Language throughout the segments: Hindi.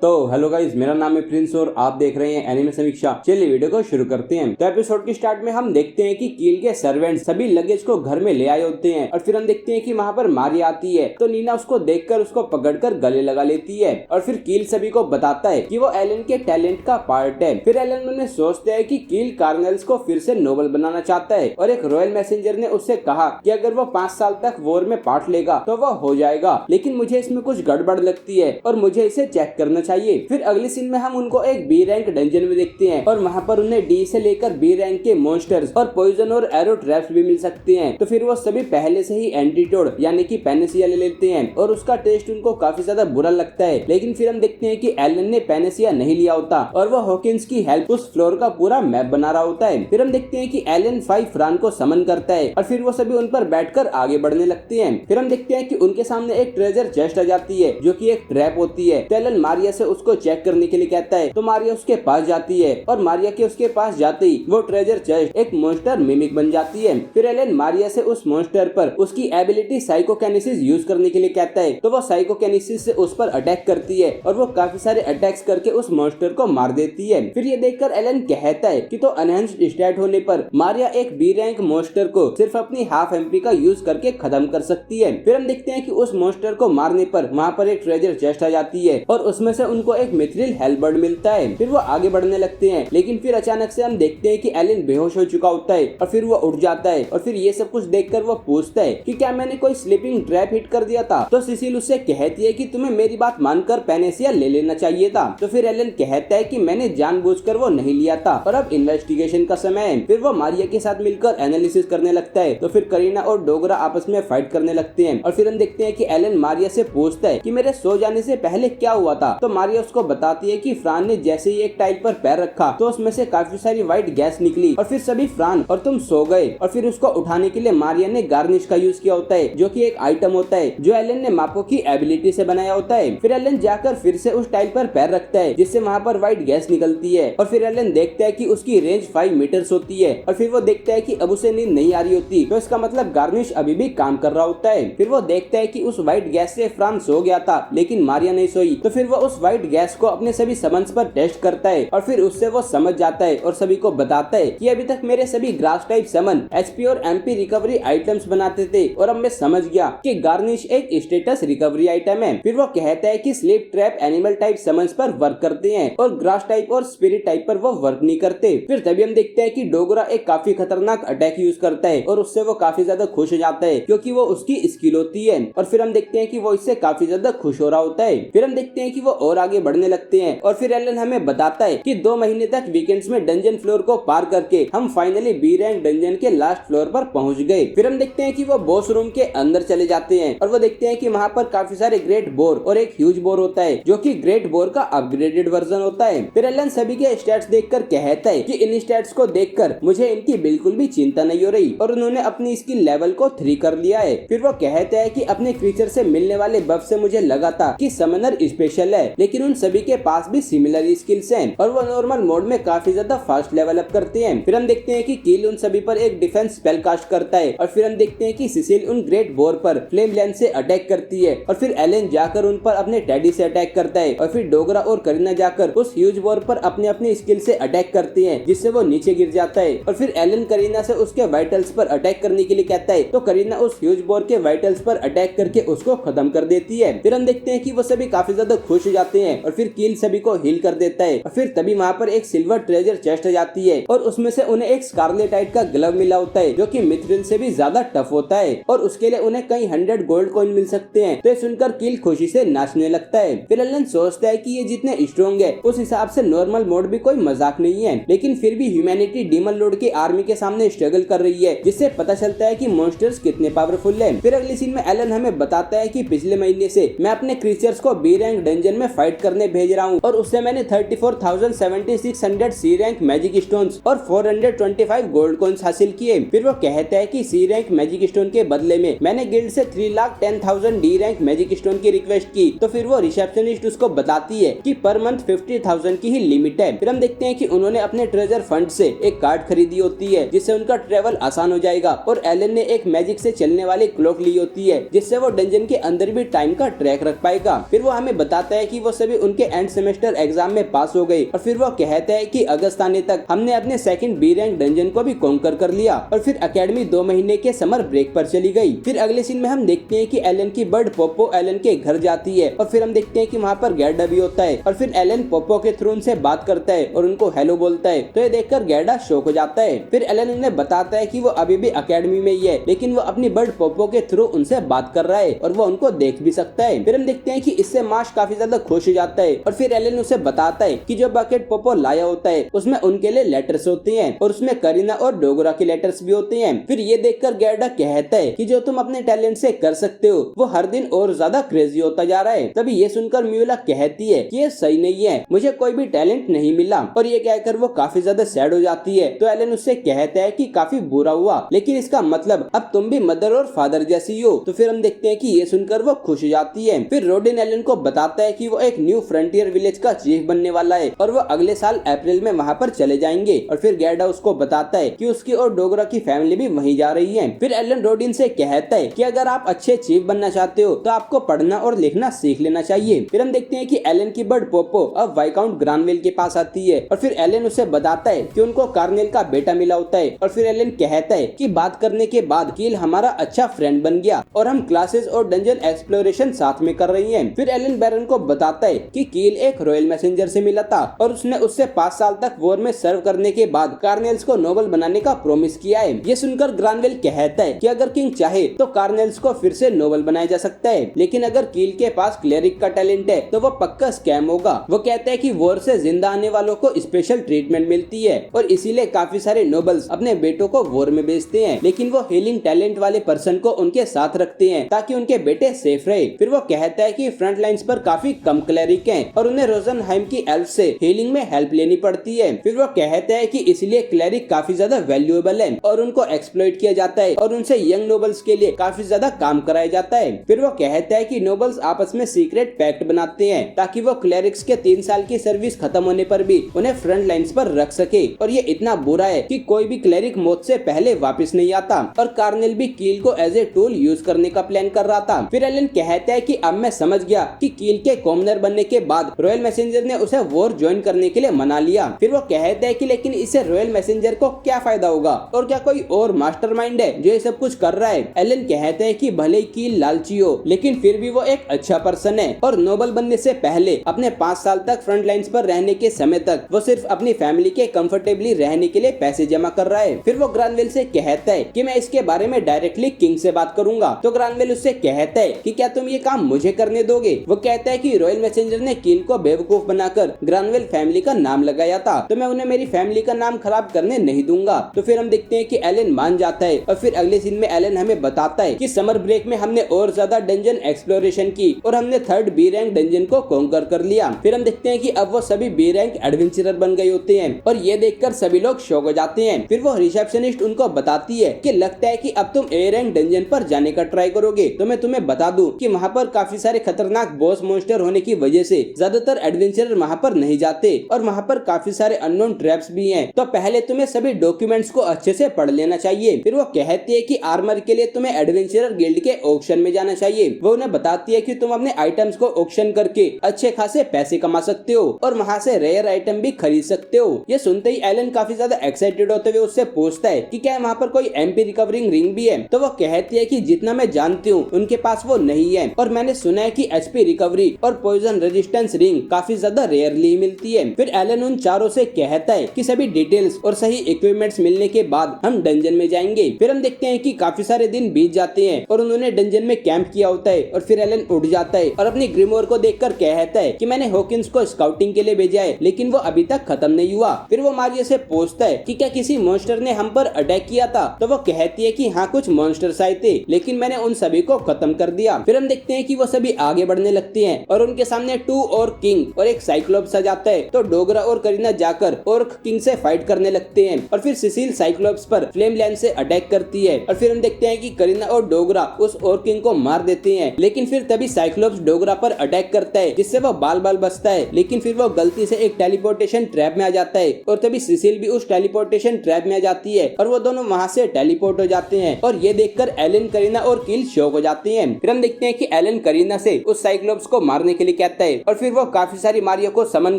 तो हेलो गाइस, मेरा नाम है प्रिंस और आप देख रहे हैं एनिमे समीक्षा। चलिए वीडियो को शुरू करते हैं। तो एपिसोड के स्टार्ट में हम देखते हैं कि कील के सर्वेंट सभी लगेज को घर में ले आए होते हैं और फिर हम देखते हैं कि वहाँ पर मारिया आती है। तो नीना उसको देखकर उसको पकड़कर गले लगा लेती है और फिर कील सभी को बताता है कि वो एलन के टैलेंट का पार्ट है। फिर एलन उन्हें सोचता है कि कील कार्नल्स को फिर से नोबल बनाना चाहता है और एक रॉयल मैसेंजर ने उससे कहा कि अगर वो 5 साल तक वॉर में पार्ट लेगा तो वो हो जाएगा, लेकिन मुझे इसमें कुछ गड़बड़ लगती है और मुझे इसे चेक करना चाहिए। फिर अगले सीन में हम उनको एक बी रैंक डंजन में देखते हैं और वहाँ पर उन्हें डी से लेकर बी रैंक के मॉन्स्टर्स और पॉइजन और एरो ट्रैप्स भी मिल सकते हैं। तो फिर वो सभी पहले से ही एंटीटोड यानी कि पेनेसिया ले लेते हैं और उसका टेस्ट उनको काफी ज्यादा बुरा लगता है। लेकिन फिर हम देखते हैं कि एलन ने पेनेसिया नहीं लिया होता और वो हॉकिंस की हेल्प उस फ्लोर का पूरा मैप बना रहा होता है। फिर हम देखते हैं कि एलन 5 फ्रान को समन करता है और फिर वो सभी उन पर बैठकर आगे बढ़ने लगते हैं। फिर हम देखते हैं कि उनके सामने एक ट्रेजर चेस्ट आ जाती है जो कि एक ट्रैप होती है। तो एलन मारिया से उसको चेक करने के लिए कहता है तो मारिया उसके पास जाती है और मारिया के उसके पास जाते ही वो ट्रेजर चेस्ट एक मॉन्स्टर मिमिक बन जाती है। फिर एलन मारिया से उस मॉन्स्टर पर उसकी एबिलिटी साइकोकिनेसिस यूज करने के लिए कहता है तो वो साइकोकिनेसिस से उस पर अटैक करती है और वो काफी सारे अटैक्स करके उस मॉन्स्टर को मार देती है। फिर ये देखकर एलन कहता है कि तो एनहांस्ड स्टैट होने पर मारिया एक बी रैंक मॉन्स्टर को सिर्फ अपनी हाफ एमपी का यूज करके खत्म कर सकती है। फिर हम देखते हैं कि उस मॉन्स्टर को मारने पर वहाँ पर एक ट्रेजर चेस्ट आ जाती है और उसमें से उनको एक मिथ्रिल हेलबर्ड मिलता है। फिर वो आगे बढ़ने लगते हैं, लेकिन फिर अचानक से हम देखते हैं कि एलन बेहोश हो चुका होता है और फिर वो उठ जाता है और फिर ये सब कुछ देखकर वो पूछता है कि क्या मैंने कोई स्लीपिंग ट्रैप हिट कर दिया था। तो सिसिल उससे कहती है कि तुम्हें मेरी बात मानकर पेनेसिया ले लेना चाहिए था। तो फिर एलन कहता है कि मैंने जानबूझकर वो नहीं लिया था और अब इन्वेस्टिगेशन का समय है। फिर वो मारिया के साथ मिलकर एनालिसिस करने लगता है। तो फिर करीना और डोगरा आपस में फाइट करने लगते हैं और फिर हम देखते हैं कि एलन मारिया से पूछता है कि मेरे सो जाने से पहले क्या हुआ था। तो मारिया उसको बताती है कि फ्रान ने जैसे ही एक टाइल पर पैर रखा तो उसमें से काफी सारी व्हाइट गैस निकली और फिर सभी फ्रान और तुम सो गए। और फिर उसको उठाने के लिए मारिया ने गार्निश का यूज किया होता है जो कि एक आइटम होता है जो एलन ने मापो की एबिलिटी से बनाया होता है। फिर एलन जाकर फिर से उस टाइल पर पैर रखता है जिससे वहाँ पर व्हाइट गैस निकलती है और फिर एलन देखता है कि उसकी रेंज 5 मीटर्स होती है और फिर वो देखता है कि अब उसे नींद नहीं आ रही होती, तो इसका मतलब गार्निश अभी भी काम कर रहा होता है। फिर वो देखता है कि उस व्हाइट गैस से फ्रान सो गया था लेकिन मारिया नहीं सोई। तो फिर वो उस व्हाइट गैस को अपने सभी समन्स पर टेस्ट करता है और फिर उससे वो समझ जाता है और सभी को बताता है कि अभी तक मेरे सभी ग्रास टाइप समन एचपी और एमपी रिकवरी आइटम्स बनाते थे और अब मैं समझ गया कि गार्निश एक स्टेटस रिकवरी आइटम है। फिर वो कहता है कि sleep trap animal type summons पर वर्क करते हैं और ग्रास टाइप और स्पिरिट टाइप पर वो वर्क नहीं करते। फिर तभी हम देखते हैं कि डोगरा एक काफी खतरनाक अटैक यूज करता है और उससे वो काफी ज्यादा खुश हो जाता है क्योंकि वो उसकी स्किल होती है और फिर हम देखते हैं कि वो इससे काफी ज्यादा खुश हो रहा होता है। फिर हम देखते हैं कि वो और आगे बढ़ने लगते हैं और फिर एलन हमें बताता है कि 2 महीने तक वीकेंड्स में डंजन फ्लोर को पार करके हम फाइनली बी रैंक डंजन के लास्ट फ्लोर पर पहुंच गए। फिर हम देखते हैं कि वो बॉस रूम के अंदर चले जाते हैं और वो देखते हैं कि वहाँ पर काफी सारे ग्रेट बोर और एक ह्यूज बोर होता है जो कि ग्रेट बोर का अपग्रेडेड वर्जन होता है। फिर एलन सभी के स्टैट्स देखकर कहता है कि इन स्टैट्स को देखकर मुझे इनकी बिल्कुल भी चिंता नहीं हो रही और उन्होंने अपनी स्किल लेवल को 3 कर लिया है। फिर वो कहता है कि अपने क्रीचर से मिलने वाले बफ से मुझे लगा था कि समनर स्पेशल है, लेकिन उन सभी के पास भी सिमिलर स्किल्स हैं और वो नॉर्मल मोड में काफी ज्यादा फास्ट लेवल अप करते हैं। फिर हम देखते हैं कि कील उन सभी पर एक डिफेंस स्पेल कास्ट करता है और फिर हम देखते हैं कि सिसिल उन ग्रेट बोर पर फ्लेम लेंस से अटैक करती है और फिर एलन जाकर उन पर अपने टैडी से अटैक करता है और फिर डोगरा और करीना जाकर उस ह्यूज बोर पर अपने अपनी स्किल से अटैक करते हैं जिससे वो नीचे गिर जाता है और फिर एलन करीना से उसके वाइटल्स पर अटैक करने के लिए कहता है तो करीना उस ह्यूज बोर के वाइटल्स पर अटैक करके उसको खत्म कर देती है। फिर हम देखते हैं कि वो सभी काफी ज्यादा खुश हो जाते हैं और फिर कील सभी को हील कर देता है और फिर तभी वहाँ पर एक सिल्वर ट्रेजर चेस्ट आ जाती है और उसमें से उन्हें एक स्कारलेटाइट का ग्लव मिला होता है जो कि मिथ्रिल से भी ज्यादा टफ होता है और उसके लिए उन्हें कई 100 गोल्ड कॉइन मिल सकते हैं। तो ये सुनकर कील खुशी से नाचने लगता है। फिर एलन सोचता है कि ये जितने स्ट्रॉन्ग है उस हिसाब से नॉर्मल मोड भी कोई मजाक नहीं है, लेकिन फिर भी ह्यूमैनिटी डीमन लॉर्ड की आर्मी के सामने स्ट्रगल कर रही है जिससे पता चलता है कि मॉन्स्टर्स कितने पावरफुल है। फिर अगली सीन में एलन हमें बताता है कि पिछले महीने से मैं अपने क्रीचर्स को बी रैंक डंजन में फाइट करने भेज रहा हूँ और उससे मैंने 34,7600 सी रैंक मैजिक स्टोन्स और 425 गोल्ड कॉइन्स हासिल किए। फिर वो कहता है कि सी रैंक मैजिक स्टोन के बदले में मैंने गिल्ड से 3,10,000 डी रैंक मैजिक स्टोन की रिक्वेस्ट की। तो फिर वो रिसेप्शनिस्ट उसको बताती है कि पर मंथ 50,000 की ही लिमिट है। फिर हम देखते हैं कि उन्होंने अपने ट्रेजर फंड से एक कार्ड खरीदी होती है जिससे उनका ट्रेवल आसान हो जाएगा और एलन ने एक मैजिक से चलने वाली क्लॉक ली होती है जिससे वो डंजन के अंदर भी टाइम का ट्रैक रख पाएगा। फिर वो हमें बताता है कि वो वो सभी उनके एंड सेमेस्टर एग्जाम में पास हो गए। और फिर वो कहते हैं कि अगस्त आने तक हमने अपने सेकंड बी रैंक डंजन को भी कॉन्कर कर लिया। और फिर एकेडमी 2 महीने के समर ब्रेक पर चली गई। फिर अगले सीन में हम देखते हैं कि एलन की बर्ड पोपो एलन के घर जाती है और फिर हम देखते हैं कि वहाँ पर गैर्डा भी होता है। और फिर एलन पोपो के थ्रू उनसे बात करता है और उनको हेलो बोलता है। तो ये देखकर गैर्डा शॉक हो जाता है। फिर एलन उन्हें बताता है कि वो अभी भी एकेडमी में ही है, लेकिन वो अपनी बर्ड पोपो के थ्रू उनसे बात कर रहा है और वो उनको देख भी सकता है। फिर हम देखते हैं कि इससे मार्श काफी ज्यादा खुश हो जाता है और फिर एलन उसे बताता है कि जो बकेट पोपो लाया होता है उसमें उनके लिए लेटर्स होते हैं और उसमें करीना और डोगरा के लेटर्स भी होते हैं। फिर ये देखकर गैर्डा कहता है कि जो तुम अपने टैलेंट से कर सकते हो वो हर दिन और ज्यादा क्रेजी होता जा रहा है। तभी ये सुनकर म्यूला कहती है कि ये सही नहीं है, मुझे कोई भी टैलेंट नहीं मिला। और ये कहकर वो काफी ज्यादा सैड हो जाती है। तो एलन उससे कहता है कि काफी बुरा हुआ, लेकिन इसका मतलब अब तुम भी मदर और फादर जैसी हो। तो फिर हम देखते हैं कि ये सुनकर वो खुश हो जाती है। फिर रोडिन एलन को बताता है कि वो एक न्यू फ्रंटियर विलेज का चीफ बनने वाला है और वो अगले साल अप्रैल में वहाँ पर चले जाएंगे। और फिर गैर्डा उसको बताता है कि उसकी और डोगरा की फैमिली भी वहीं जा रही है। फिर एलन रोडिन से कहता है कि अगर आप अच्छे चीफ बनना चाहते हो तो आपको पढ़ना और लिखना सीख लेना चाहिए। फिर हम देखते हैं कि एलन की बर्ड पोपो अब वाइकाउंट ग्रानवेल के पास आती है और फिर एलन उसे बताता है कि उनको कार्नेल का बेटा मिला होता है। और फिर एलन कहता है कि बात करने के बाद कील हमारा अच्छा फ्रेंड बन गया और हम क्लासेस और डंजन एक्सप्लोरेशन साथ में कर रही हैं। फिर एलन बैरन को बताता है कि कील एक रॉयल मैसेंजर से मिला था और उसने उससे 5 साल तक वॉर में सर्व करने के बाद कार्नेल्स को नोबल बनाने का प्रॉमिस किया है। ये सुनकर ग्रानवेल कहता है कि अगर किंग चाहे तो कार्नेल्स को फिर से नोबल बनाया जा सकता है, लेकिन अगर कील के पास क्लेरिक का टैलेंट है तो वो पक्का स्कैम होगा। वो कहता है कि वॉर से जिंदा आने वालों को स्पेशल ट्रीटमेंट मिलती है और इसीलिए काफी सारे नोबल्स अपने बेटों को वॉर में भेजते हैं, लेकिन वो हीलिंग टैलेंट वाले पर्सन को उनके साथ रखते हैं ताकि उनके बेटे सेफ रहे। फिर वो कहता है कि फ्रंट लाइंस पर काफी कम क्लेरिक हैं और उन्हें रोजनहाइम की एल्फ से हीलिंग में हेल्प लेनी पड़ती है। फिर वो कहता है कि इसलिए क्लेरिक काफी ज्यादा वैल्यूएबल है और उनको एक्सप्लॉइट किया जाता है और उनसे यंग नोबल्स के लिए काफी ज्यादा काम कराया जाता है। फिर वो कहता है कि नोबल्स आपस में सीक्रेट पैक्ट बनाते हैं ताकि वो क्लेरिक्स के 3 साल की सर्विस खत्म होने पर भी उन्हें फ्रंट लाइंस पर रख सके। और ये इतना बुरा है कि कोई भी क्लेरिक मौत से पहले वापस नहीं आता और कार्नेल भी कील को एज ए टूल यूज करने का प्लान कर रहा था। फिर एलन कहता है कि अब मैं समझ गया कि कील के कॉमनर बनने के बाद रॉयल मैसेंजर ने उसे वॉर ज्वाइन करने के लिए मना लिया। फिर वो कहता है कि लेकिन इससे रॉयल मैसेंजर को क्या फायदा होगा और क्या कोई और मास्टरमाइंड है जो ये सब कुछ कर रहा है। एलन कहते हैं कि भले कील लालची हो लेकिन फिर भी वो एक अच्छा पर्सन है और नोबल बनने से पहले अपने 5 साल तक फ्रंट लाइंस पर रहने के समय तक वो सिर्फ अपनी फैमिली के कंफर्टेबली रहने के लिए पैसे जमा कर रहा है। फिर वो ग्रानवेल से कहता है कि मैं इसके बारे में डायरेक्टली किंग से बात करूंगा। तो ग्रानवेल उससे कहता है कि क्या तुम ये काम मुझे करने दोगे। वो कहता है कि रॉयल मैसेंजर ने कील को बेवकूफ बनाकर ग्रानवेल फैमिली का नाम लगाया था तो मैं उन्हें मेरी फैमिली का नाम खराब करने नहीं दूंगा। तो फिर हम देखते हैं कि एलन मान जाता है और फिर अगले सीन में एलन हमें बताता है कि समर ब्रेक में हमने और ज्यादा डंजन एक्सप्लोरेशन की और हमने 3rd बी रैंक डंजन को कॉन्कर कर लिया। फिर हम देखते हैं कि अब वो सभी बी रैंक एडवेंचरर बन गए होते हैं और ये देखकर सभी लोग शॉक हो जाते हैं। फिर वो रिसेप्शनिस्ट उनको बताती है कि लगता है कि अब तुम ए रैंक डंजन पर जाने का ट्राई करोगे। तो मैं तुम्हें बता दूं कि वहाँ पर काफी सारे खतरनाक बॉस मॉन्स्टर होने की वजह से ज्यादातर एडवेंचरर वहाँ पर नहीं जाते और वहाँ पर काफी सारे अननोन ट्रैप्स भी हैं। तो पहले तुम्हें सभी डॉक्यूमेंट्स को अच्छे से पढ़ लेना चाहिए। फिर वो कहती है कि आर्मर के लिए तुम्हें एडवेंचरर गिल्ड के ऑक्शन में जाना चाहिए। वो उन्हें बताती है कि तुम अपने आइटम्स को ऑक्शन करके अच्छे खासे पैसे कमा सकते हो और वहाँ से रेयर आइटम भी खरीद सकते हो। ये सुनते ही एलन काफी ज्यादा एक्साइटेड होते हुए उससे पूछता है कि क्या वहाँ पर कोई एमपी रिकवरिंग रिंग भी है। तो वो कहती है कि जितना मैं जानती हूँ उनके पास वो नहीं है और मैंने सुना है कि एचपी रिकवरी और पॉइजन रेजिस्टेंस रिंग काफी ज्यादा रेयरली मिलती है। फिर एलन उन चारों से कहता है कि सभी डिटेल्स और सही इक्विपमेंट्स मिलने के बाद हम डंजन में जाएंगे। फिर हम देखते हैं कि काफी सारे दिन बीत जाते हैं और उन्होंने डंजन में कैंप किया होता है और फिर एलन उठ जाता है और अपनी ग्रिमोर को देखकर कहता है कि मैंने हॉकिंस को स्काउटिंग के लिए भेजा है लेकिन वो अभी तक खत्म नहीं हुआ। फिर वो मारिया से पूछता है कि क्या किसी मॉन्स्टर ने हम पर अटैक किया था। तो वो कहती है कि हाँ कुछ मॉन्स्टर्स आए थे लेकिन मैंने उन सभी को खत्म कर दिया। फिर हम देखते हैं कि वो सभी आगे बढ़ने लगते हैं और उनके सामने 2 और किंग और एक साइक्लोप्स आ जाता है। तो डोगरा और करीना जाकर ऑर्क किंग से फाइट करने लगते हैं और फिर सिसिल साइक्लोप्स पर फ्लेम लैंड से अटैक करती है और फिर हम देखते हैं कि करीना और डोगरा उस ऑर्क किंग को मार देते हैं। लेकिन फिर तभी साइक्लोप्स डोगरा पर अटैक करता है जिससे वो बाल बाल बचता है, लेकिन फिर वो गलती से एक टेलीपोर्टेशन ट्रैप में आ जाता है और तभी सिसिल भी उस टेलीपोर्टेशन ट्रैप में आ जाती है और वो दोनों वहाँ से टेलीपोर्ट हो जाते हैं। और ये देखकर एलन, करीना और कील शॉक हो जाते हैं। फिर हम देखते हैं कि एलन करीना से उस साइक्लोप्स को मारने के लिए लेके आता है और फिर वो काफी सारी मारियो को समन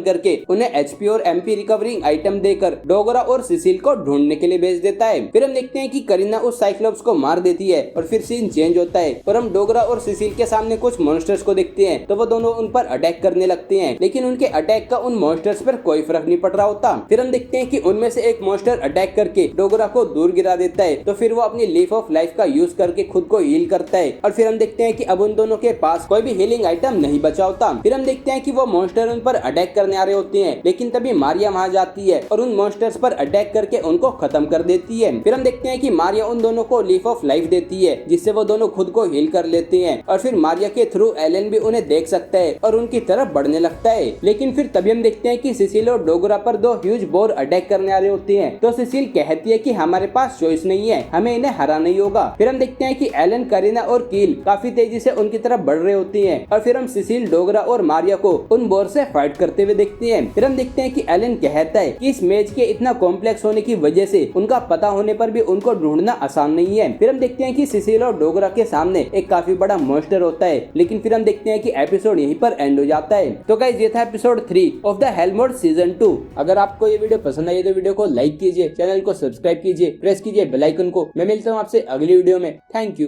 करके उन्हें एचपी और एमपी रिकवरिंग आइटम देकर डोगरा और सिसिल को ढूंढने के लिए भेज देता है। फिर हम देखते हैं कि करीना उस साइक्लोप्स को मार देती है और फिर सीन चेंज होता है और हम डोगरा और सिसिल के सामने कुछ मॉन्स्टर्स को देखते हैं। तो वो दोनों उन पर अटैक करने लगते हैं, लेकिन उनके अटैक का उन मॉन्स्टर्स पर कोई फर्क नहीं पड़ रहा होता। फिर हम देखते हैं कि उनमें से एक मॉन्स्टर अटैक करके डोगरा को दूर गिरा देता है। तो फिर वो अपनी लीफ ऑफ लाइफ का यूज करके खुद को हील करता है और फिर हम देखते हैं कि अब उन दोनों के पास कोई भी हीलिंग आइटम नहीं बचा होता। फिर हम देखते हैं कि वो मॉन्स्टर उन पर अटैक करने आ रहे होते हैं, लेकिन तभी मारिया वहां जाती है और उन मॉन्स्टर्स पर अटैक करके उनको खत्म कर देती है। फिर हम देखते हैं कि मारिया उन दोनों को लीफ ऑफ लाइफ देती है, जिससे वो दोनों खुद को हील कर लेते हैं और फिर मारिया के थ्रू एलन भी उन्हें देख सकता है और उनकी तरफ बढ़ने लगता है। लेकिन फिर तभी हम देखते हैं कि सिसिल और डोगरा पर दो ह्यूज बोर अटैक करने आ रहे होते हैं। तो सिसिल कहती है कि हमारे पास चॉइस नहीं है, हमें इन्हें हराना ही होगा। फिर हम देखते हैं कि एलन, करीना और कील काफी तेजी से उनकी तरफ बढ़ रहे होते हैं और फिर हम सिसिल, डोगरा और मारिया को उन बोर से फाइट करते हुए देखते हैं। फिर हम देखते हैं कि एलन कहता है कि इस मैच के इतना कॉम्प्लेक्स होने की वजह से उनका पता होने पर भी उनको ढूंढना आसान नहीं है। फिर हम देखते हैं कि सिसिल और डोगरा के सामने एक काफी बड़ा मॉन्स्टर होता है, लेकिन फिर हम देखते हैं कि एपिसोड यहीं पर एंड हो जाता है। तो गाइस, ये था episode 3 of the hell mode season 2। अगर आपको ये वीडियो पसंद आई तो वीडियो को लाइक कीजिए, चैनल को सब्सक्राइब कीजिए, प्रेस कीजिए बेल आइकन को। मैं मिलता हूँ आपसे अगली वीडियो में। Thank you.